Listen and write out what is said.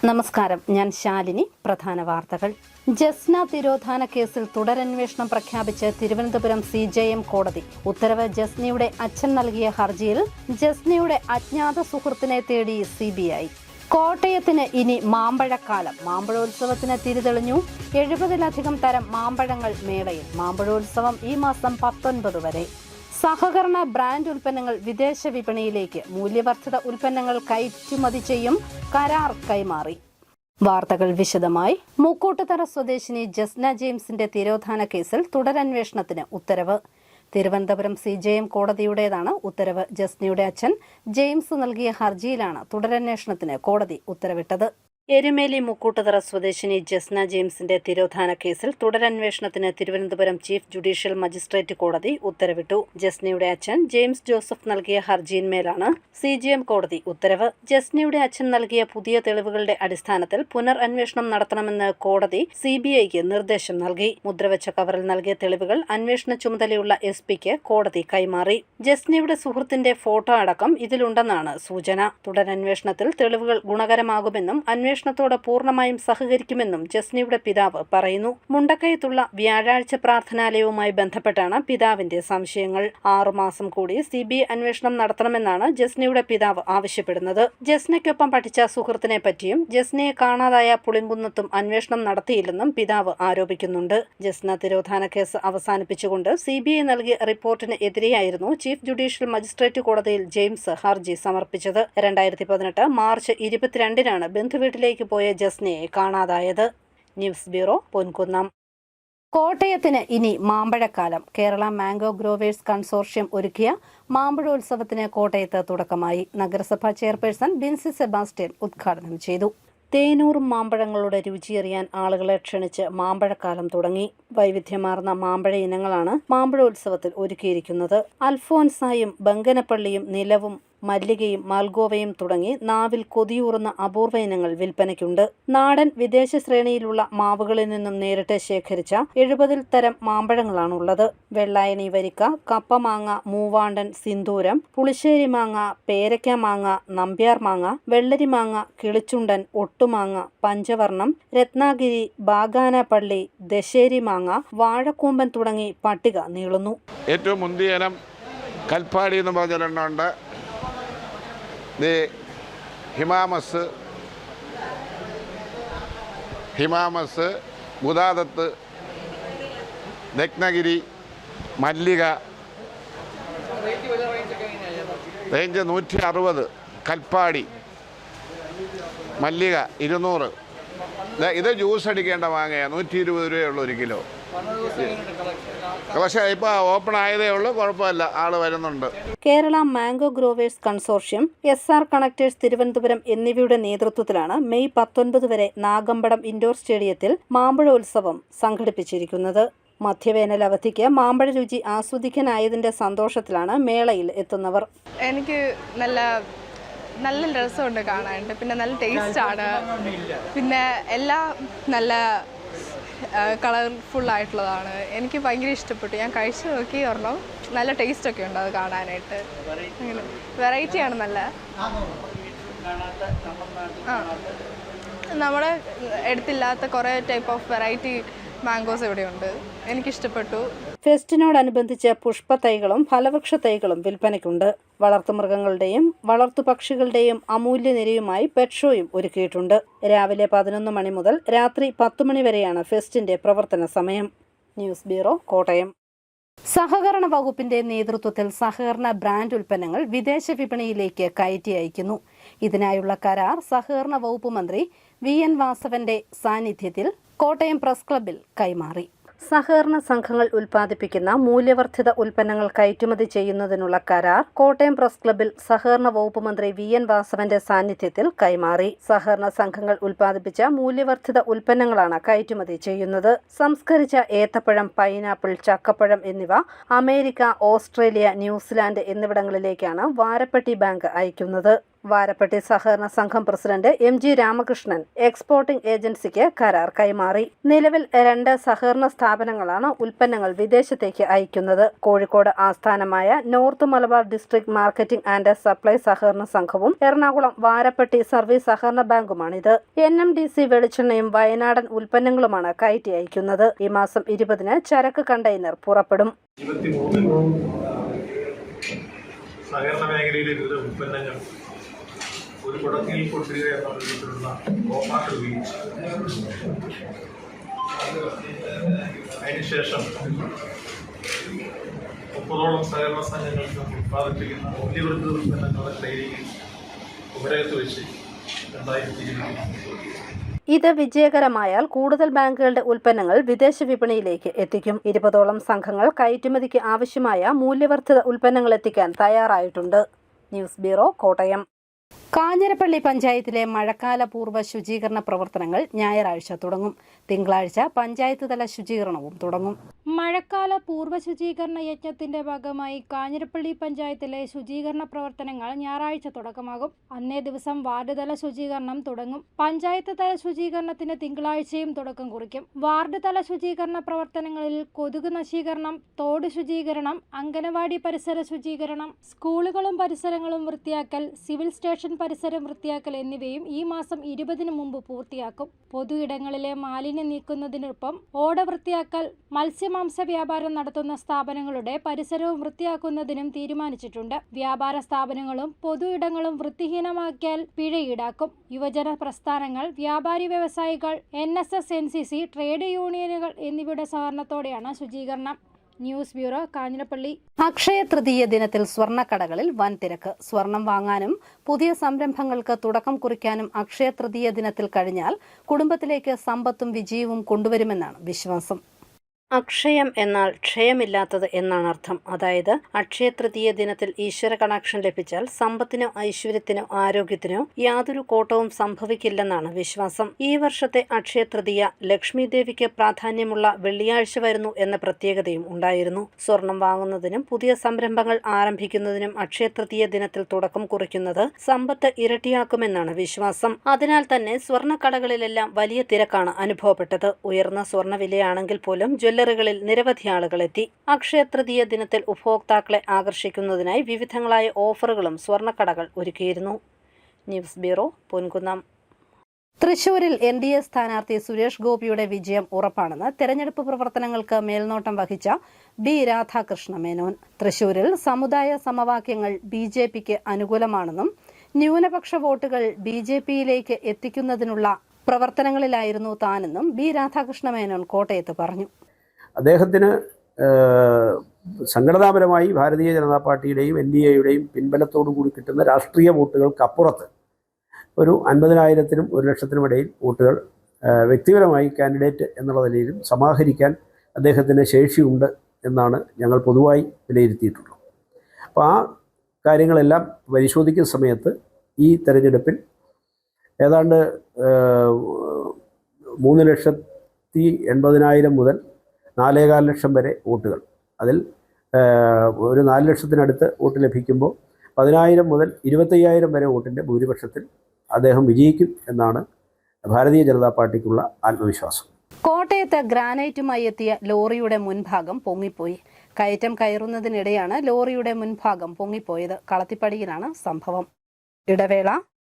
നമസ്കാരം, ഞാൻ ശാലിനി. പ്രധാന വാർത്തകൾ. ജസ്ന തിരോധാന കേസിൽ തുടരന്വേഷണം പ്രഖ്യാപിച്ച് തിരുവനന്തപുരം CJM കോടതി. ഉത്തരവ് ജസ്നയുടെ അച്ഛൻ നൽകിയ ഹർജിയിൽ ജസ്നയുടെ അജ്ഞാത സുഹൃത്തിനെ തേടി CBI. കോട്ടയത്തിന് ഇനി മാമ്പഴക്കാലം. മാമ്പഴോത്സവത്തിന് തിരിതെളിഞ്ഞു. 70-ലധികം തരം മാമ്പഴങ്ങൾ മേളയിൽ. മാമ്പഴോത്സവം ഈ മാസം 19 വരെ. സഹകരണ ബ്രാൻഡ് ഉൽപ്പന്നങ്ങൾ വിദേശ വിപണിയിലേക്ക്. മൂല്യവർദ്ധിത ഉൽപ്പന്നങ്ങൾ കയറ്റുമതി ചെയ്യും. കരാർ കൈമാറി. വാർത്തകൾ വിശദമായി. മുക്കൂട്ടുതറ സ്വദേശിനി ജസ്ന ജെയിംസിന്റെ തിരോധാന കേസിൽ തുടരന്വേഷണത്തിന് ഉത്തരവ്. തിരുവനന്തപുരം CJM കോടതിയുടേതാണ് ഉത്തരവ്. ജസ്നയുടെ അച്ഛൻ ജെയിംസ് നൽകിയ ഹർജിയിലാണ് തുടരന്വേഷണത്തിന് കോടതി ഉത്തരവിട്ടത്. എരുമേലി മുക്കൂട്ടുതറ സ്വദേശിനി ജസ്ന ജെയിംസിന്റെ തിരോധാന കേസിൽ തുടരന്വേഷണത്തിന് തിരുവനന്തപുരം ചീഫ് ജുഡീഷ്യൽ മജിസ്ട്രേറ്റ് കോടതി ഉത്തരവിട്ടു. ജസ്നയുടെ അച്ഛൻ ജെയിംസ് ജോസഫ് നൽകിയ ഹർജിയിന്മേലാണ് CJM കോടതി ഉത്തരവ്. ജസ്നയുടെ അച്ഛൻ നൽകിയ പുതിയ തെളിവുകളുടെ അടിസ്ഥാനത്തിൽ പുനരന്വേഷണം നടത്തണമെന്ന് കോടതി CBIക്ക് നിർദ്ദേശം നൽകി. മുദ്രവെച്ച കവറിൽ നൽകിയ തെളിവുകൾ അന്വേഷണ ചുമതലയുള്ള SP-ക്ക് കോടതി കൈമാറി. ജസ്നയുടെ സുഹൃത്തിന്റെ ഫോട്ടോ അടക്കം ഇതിലുണ്ടെന്നാണ് സൂചന. തുടരന്വേഷണത്തിൽ തെളിവുകൾ ഗുണകരമാകുമെന്നും അന്വേഷണത്തോട് പൂർണ്ണമായും സഹകരിക്കുമെന്നും ജസ്നയുടെ പിതാവ് പറയുന്നു. മുണ്ടക്കയത്തുള്ള വ്യാഴാഴ്ച പ്രാർത്ഥനാലയവുമായി ബന്ധപ്പെട്ടാണ് പിതാവിന്റെ സംശയങ്ങൾ. 6 മാസം കൂടി CBI അന്വേഷണം നടത്തണമെന്നാണ് ജസ്നയുടെ പിതാവ് ആവശ്യപ്പെടുന്നത്. ജസ്നയ്ക്കൊപ്പം പഠിച്ച സുഹൃത്തിനെ പറ്റിയും ജസ്നയെ കാണാതായ പുളിങ്കുന്നത്തും അന്വേഷണം നടത്തിയില്ലെന്നും പിതാവ് ആരോപിക്കുന്നുണ്ട്. ജസ്ന തിരോധാന കേസ് അവസാനിപ്പിച്ചുകൊണ്ട് CBI നൽകിയ റിപ്പോർട്ടിന് എതിരെയായിരുന്നു ചീഫ് ജുഡീഷ്യൽ മജിസ്ട്രേറ്റ് കോടതിയിൽ ജെയിംസ് ഹർജി സമർപ്പിച്ചത്. 2018 മാർച്ച് 22-നാണ് ബന്ധുവീട്ടിലേക്ക് പോയ ജസ്നയെ കാണാതായത്. News bureau, Ponkunnam. കോട്ടയത്തിന് ഇനി മാമ്പഴക്കാലം. കേരള മാംഗോ ഗ്രോവേഴ്സ് കൺസോർഷ്യം ഒരുക്കിയ മാമ്പഴോത്സവത്തിന് കോട്ടയത്ത് തുടക്കമായി. നഗരസഭാ ചെയർപേഴ്സൺ ബിൻസി സെബാസ്റ്റ്യൻ ഉദ്ഘാടനം ചെയ്തു. തേനൂറും മാമ്പഴങ്ങളുടെ രുചിയറിയാൻ ആളുകളെ ക്ഷണിച്ച് മാമ്പഴക്കാലം തുടങ്ങി. വൈവിധ്യമാർന്ന മാമ്പഴ ഇനങ്ങളാണ് മാമ്പഴോത്സവത്തിൽ ഒരുക്കിയിരിക്കുന്നത്. അൽഫോൻസായും ബങ്കനപ്പള്ളിയും നിലവും മല്ലികയും മാൽഗോവയും തുടങ്ങി നാവിൽ കൊതിയൂറുന്ന അപൂർവ ഇനങ്ങൾ വിൽപ്പനയ്ക്കുണ്ട്. നാടൻ വിദേശ ശ്രേണിയിലുള്ള മാവുകളിൽ നിന്നും നേരിട്ട് ശേഖരിച്ച 70 തരം മാമ്പഴങ്ങളാണുള്ളത്. വെള്ളായണി വരിക്ക, കപ്പമാങ്ങ, മൂവാണ്ടൻ, സിന്ദൂരം, പുളിശ്ശേരി മാങ്ങ, പേരയ്ക്ക മാങ്ങ, നമ്പ്യാർ മാങ്ങ, വെള്ളരിമാങ്ങ, കിളിച്ചുണ്ടൻ, ഒട്ടുമാങ്ങ, പഞ്ചവർണം, രത്നാഗിരി, ബാഗാനപ്പള്ളി, ദശേരി മാങ്ങ, വാഴക്കൂമ്പൻ തുടങ്ങി പട്ടിക നീളുന്നു. ഏറ്റവും മുന്തിയ ഇനം കൽപ്പാടി എന്ന് പറഞ്ഞൊരെണ്ണമുണ്ട്. ഹിമാമസ്, ഗുദാദത്ത്, രത്നഗിരി, മല്ലിക. റേഞ്ച് 160. കൽപ്പാടി, മല്ലിക 200. ഇത് ജ്യൂസ് അടിക്കേണ്ട മാങ്ങയാണ്. 120 രൂപയുള്ളൂ 1 കിലോ. പക്ഷേ ഇപ്പോൾ ഓപ്പൺ ആയതേ ഉള്ളൂ, കുഴപ്പമില്ല, ആള് വരുന്നുണ്ട്. Kerala mango growers consortium, SR connectors Thiruvananthapuram എന്നിവയുടെ നേതൃത്വത്തിലാണ് മെയ് 19 വരെ നാഗമ്പടം ഇൻഡോർ സ്റ്റേഡിയത്തിൽ മാമ്പഴോത്സവം സംഘടിപ്പിച്ചിരിക്കുന്നത്. മധ്യവേനൽ അവധിക്ക് മാമ്പഴ രുചി ആസ്വദിക്കാനായതിന്റെ സന്തോഷത്തിലാണ് മേളയിൽ എത്തുന്നവർ. എനിക്ക് നല്ല രസമുണ്ട് കാണാനായിട്ട്. പിന്നെ നല്ല ടേസ്റ്റാണ്. പിന്നെ എല്ലാം നല്ല കളർഫുള്ളായിട്ടുള്ളതാണ്. എനിക്ക് ഭയങ്കര ഇഷ്ടപ്പെട്ടു. ഞാൻ കഴിച്ചു നോക്കി ഒരെണ്ണം. നല്ല ടേസ്റ്റൊക്കെ ഉണ്ട് അത് കാണാനായിട്ട്. അങ്ങനെ വെറൈറ്റിയാണ്. നല്ല നമ്മുടെ അടുത്തില്ലാത്ത കുറേ ടൈപ്പ് ഓഫ് വെറൈറ്റി മാംഗോസ് ഇവിടെയുണ്ട്. എനിക്കിഷ്ടപ്പെട്ടു. ഫെസ്റ്റിനോടനുബന്ധിച്ച് പുഷ്പത്തൈകളും ഫലവൃക്ഷ തൈകളും വിൽപ്പനയ്ക്കുണ്ട്. വളർത്തുമൃഗങ്ങളുടെയും വളർത്തുപക്ഷികളുടെയും അമൂല്യനിരയുമായി പെറ്റ് ഷോയും ഒരുക്കിയിട്ടുണ്ട്. രാവിലെ 11 മണി മുതൽ രാത്രി 10 മണി വരെയാണ് ഫെസ്റ്റിന്റെ പ്രവർത്തന സമയം. News bureau, Kottayam. സഹകരണ വകുപ്പിന്റെ നേതൃത്വത്തിൽ സഹകരണ ബ്രാൻഡ് ഉൽപ്പന്നങ്ങൾ വിദേശ വിപണിയിലേക്ക് കയറ്റി അയക്കുന്നു. ഇതിനായുള്ള കരാർ സഹകരണ വകുപ്പ് മന്ത്രി VN വാസവന്റെ സാന്നിധ്യത്തിൽ കോട്ടയം പ്രസ് ക്ലബ്ബിൽ കൈമാറി. സഹകരണ സംഘങ്ങൾ ഉൽപ്പാദിപ്പിക്കുന്ന മൂല്യവർദ്ധിത ഉൽപ്പന്നങ്ങൾ കയറ്റുമതി ചെയ്യുന്നതിനുള്ള കരാർ കോട്ടയം പ്രസ് ക്ലബ്ബിൽ സഹകരണ വകുപ്പ് മന്ത്രി VN വാസവന്റെ സാന്നിധ്യത്തിൽ കൈമാറി. സഹകരണ സംഘങ്ങൾ ഉൽപ്പാദിപ്പിച്ച മൂല്യവർദ്ധിത ഉൽപ്പന്നങ്ങളാണ് കയറ്റുമതി ചെയ്യുന്നത്. സംസ്കരിച്ച ഏത്തപ്പഴം, പൈനാപ്പിൾ, ചക്കപ്പഴം എന്നിവ അമേരിക്ക, ഓസ്ട്രേലിയ, ന്യൂസിലാൻഡ് എന്നിവിടങ്ങളിലേക്കാണ് വാരപ്പെട്ടി ബാങ്ക് അയക്കുന്നത്. വാരപ്പെട്ടി സഹകരണ സംഘം പ്രസിഡന്റ് MG രാമകൃഷ്ണൻ എക്സ്പോർട്ടിംഗ് ഏജൻസിക്ക് കരാർ കൈമാറി. നിലവിൽ 2 സഹകരണ സ്ഥാപനങ്ങളാണ് ഉൽപ്പന്നങ്ങൾ വിദേശത്തേക്ക് അയക്കുന്നത്. കോഴിക്കോട് ആസ്ഥാനമായ north Malabar district marketing and supply സഹകരണ സംഘവും എറണാകുളം വാരപ്പെട്ടി സർവീസ് സഹകരണ ബാങ്കുമാണിത്. NMDC വെളിച്ചെണ്ണയും വയനാടൻ ഉൽപ്പന്നങ്ങളുമാണ് കയറ്റി അയക്കുന്നത്. ഈ മാസം 20-ന് ചരക്ക് കണ്ടെയ്നർ പുറപ്പെടും. സഹകരണ മേഖലയിലെ വിവിധ ഉൽപ്പന്നങ്ങൾ ഒരു കുടക്കീഴിൽ കൊണ്ടുവരിക എന്ന വിധത്തിലുള്ള ഓഫാട്ട് ഉപയോഗിച്ച് അതിനുശേഷം 30ഓളം സഹകരണ സംഘങ്ങൾക്ക് ഉത്പാദിപ്പിക്കുന്ന മൂല്യവർദ്ധിത ഉൽപ്പന്നങ്ങളുടെ ഡയറിയിൽ ഉപരകത്ത് വെച്ച് 2020 ഇത് വിജയകരമായാൽ കൂടുതൽ ബാങ്കുകളുടെ ഉൽപ്പന്നങ്ങൾ വിദേശ വിപണിയിലേക്ക് എത്തിക്കും. 20ഓളം സംഘങ്ങൾ കയറ്റുമതിക്ക് ആവശ്യമായ മൂല്യവർദ്ധിത ഉൽപ്പന്നങ്ങൾ എത്തിക്കാൻ തയ്യാറായിട്ടുണ്ട്. News bureau, Kottayam. കാഞ്ഞിരപ്പള്ളി പഞ്ചായത്തിലെ മഴക്കാല പൂർവ്വ ശുചീകരണ പ്രവർത്തനങ്ങൾ ഞായറാഴ്ച തുടങ്ങും. തിങ്കളാഴ്ച പഞ്ചായത്ത് തല ശുചീകരണവും തുടങ്ങും. മഴക്കാല പൂർവ്വ ശുചീകരണ യജ്ഞത്തിന്റെ ഭാഗമായി കാഞ്ഞിരപ്പള്ളി പഞ്ചായത്തിലെ ശുചീകരണ പ്രവർത്തനങ്ങൾ ഞായറാഴ്ച തുടക്കമാകും. അന്നേ ദിവസം വാർഡ് തല ശുചീകരണം തുടങ്ങും. പഞ്ചായത്ത് തല ശുചീകരണത്തിന് തിങ്കളാഴ്ചയും തുടക്കം കുറിക്കും. വാർഡ് തല ശുചീകരണ പ്രവർത്തനങ്ങളിൽ കൊതുക് നശീകരണം, തോട് ശുചീകരണം, അംഗനവാടി പരിസര ശുചീകരണം, സ്കൂളുകളും പരിസരങ്ങളും വൃത്തിയാക്കൽ, സിവിൽ സ്റ്റേഷൻ പരിസരം വൃത്തിയാക്കൽ എന്നിവയും ഈ മാസം 20-ന് മുമ്പ് പൂർത്തിയാക്കും. പൊതു ഇടങ്ങളിലെ മാലിന്യം നീക്കുന്നതിനൊപ്പം ഓട വൃത്തിയാക്കൽ, മത്സ്യമാംസ വ്യാപാരം നടത്തുന്ന സ്ഥാപനങ്ങളുടെ പരിസരവും വൃത്തിയാക്കുന്നതിനും തീരുമാനിച്ചിട്ടുണ്ട്. വ്യാപാര സ്ഥാപനങ്ങളും പൊതു ഇടങ്ങളും വൃത്തിഹീനമാക്കിയാൽ പിഴ ഈടാക്കും. യുവജന പ്രസ്ഥാനങ്ങൾ, വ്യാപാരി വ്യവസായികൾ, NSS, NCC, ട്രേഡ് യൂണിയനുകൾ എന്നിവയുടെ സഹകരണത്തോടെയാണ് ശുചീകരണം. News bureau, Kanjirappally. അക്ഷയ തൃതീയ ദിനത്തിൽ സ്വർണ്ണക്കടകളിൽ വൻ തിരക്ക്. സ്വർണം വാങ്ങാനും പുതിയ സംരംഭങ്ങൾക്ക് തുടക്കം കുറിക്കാനും അക്ഷയ തൃതീയ ദിനത്തിൽ കഴിഞ്ഞാൽ കുടുംബത്തിലേക്ക് സമ്പത്തും വിജയവും കൊണ്ടുവരുമെന്നാണ് വിശ്വാസം. അക്ഷയം എന്നാൽ ക്ഷയമില്ലാത്തത് എന്നാണ് അർത്ഥം. അതായത് അക്ഷയ തൃതീയ ദിനത്തിൽ ഈശ്വര കടാക്ഷം ലഭിച്ചാൽ സമ്പത്തിനോ ഐശ്വര്യത്തിനോ ആരോഗ്യത്തിനോ യാതൊരു കോട്ടവും സംഭവിക്കില്ലെന്നാണ് വിശ്വാസം. ഈ വർഷത്തെ അക്ഷയ തൃതീയ ലക്ഷ്മി ദേവിക്ക് പ്രാധാന്യമുള്ള വെള്ളിയാഴ്ച വരുന്നു എന്ന പ്രത്യേകതയും ഉണ്ടായിരുന്നു. സ്വർണം വാങ്ങുന്നതിനും പുതിയ സംരംഭങ്ങൾ ആരംഭിക്കുന്നതിനും അക്ഷയ തൃതീയ ദിനത്തിൽ തുടക്കം കുറിക്കുന്നത് സമ്പത്ത് ഇരട്ടിയാക്കുമെന്നാണ് വിശ്വാസം. അതിനാൽ തന്നെ സ്വർണ്ണക്കടകളിലെല്ലാം വലിയ തിരക്കാണ് അനുഭവപ്പെട്ടത്. ഉയർന്ന സ്വർണ്ണ വിലയാണെങ്കിൽ പോലും ജ്വല്ലറികളിൽ നിരവധി ആളുകൾ എത്തി. അക്ഷയ തൃതീയ ദിനത്തിൽ ഉപഭോക്താക്കളെ ആകർഷിക്കുന്നതിനായി വിവിധങ്ങളായ ഓഫറുകളും സ്വർണ്ണക്കടകൾ ഒരുക്കിയിരുന്നു. News bureau, Ponkunnam. തൃശൂരിൽ NDA സ്ഥാനാർത്ഥി സുരേഷ് ഗോപിയുടെ വിജയം ഉറപ്പാണെന്ന് തെരഞ്ഞെടുപ്പ് പ്രവർത്തനങ്ങൾക്ക് മേൽനോട്ടം വഹിച്ച B. രാധാകൃഷ്ണ മേനോൻ. തൃശൂരിൽ സമുദായ സമവാക്യങ്ങൾ BJPക്ക് അനുകൂലമാണെന്നും ന്യൂനപക്ഷ വോട്ടുകൾ BJPയിലേക്ക് എത്തിക്കുന്നതിനുള്ള പ്രവർത്തനങ്ങളിലായിരുന്നു താനെന്നും B. രാധാകൃഷ്ണ മേനോൻ കോട്ടയത്ത് പറഞ്ഞു. അദ്ദേഹത്തിന് സംഘടനാപരമായി ഭാരതീയ ജനതാ പാർട്ടിയുടെയും NDAയുടെയും പിൻബലത്തോടു കൂടി കിട്ടുന്ന രാഷ്ട്രീയ വോട്ടുകൾക്കപ്പുറത്ത് ഒരു 50,000-നും 1,00,000-നും ഇടയിൽ വോട്ടുകൾ വ്യക്തിപരമായി കാൻഡിഡേറ്റ് എന്നുള്ള നിലയിലും സമാഹരിക്കാൻ അദ്ദേഹത്തിന് ശേഷിയുണ്ട് എന്നാണ് ഞങ്ങൾ പൊതുവായി വിലയിരുത്തിയിട്ടുള്ളത്. അപ്പോൾ ആ കാര്യങ്ങളെല്ലാം പരിശോധിക്കുന്ന സമയത്ത് ഈ തെരഞ്ഞെടുപ്പിൽ ഏതാണ്ട് 3,80,000 മുതൽ 4,15 ലക്ഷം വരെ വോട്ടുകൾ, അതിൽ ഒരു 4 ലക്ഷത്തിനടുത്ത് വോട്ട് ലഭിക്കുമ്പോൾ 10,000 മുതൽ 25,000 വരെ വോട്ടിൻ്റെ ഭൂരിപക്ഷത്തിൽ അദ്ദേഹം വിജയിക്കും എന്നാണ് ഭാരതീയ ജനതാ പാർട്ടിക്കുള്ള ആത്മവിശ്വാസം. കോട്ടയത്ത് ഗ്രാനൈറ്റുമായി എത്തിയ ലോറിയുടെ മുൻഭാഗം പൊങ്ങിപ്പോയി. കയറ്റം കയറുന്നതിനിടെയാണ് ലോറിയുടെ മുൻഭാഗം പൊങ്ങിപ്പോയത്. കളത്തിപ്പടിയിലാണ് സംഭവം. ഇടവേള.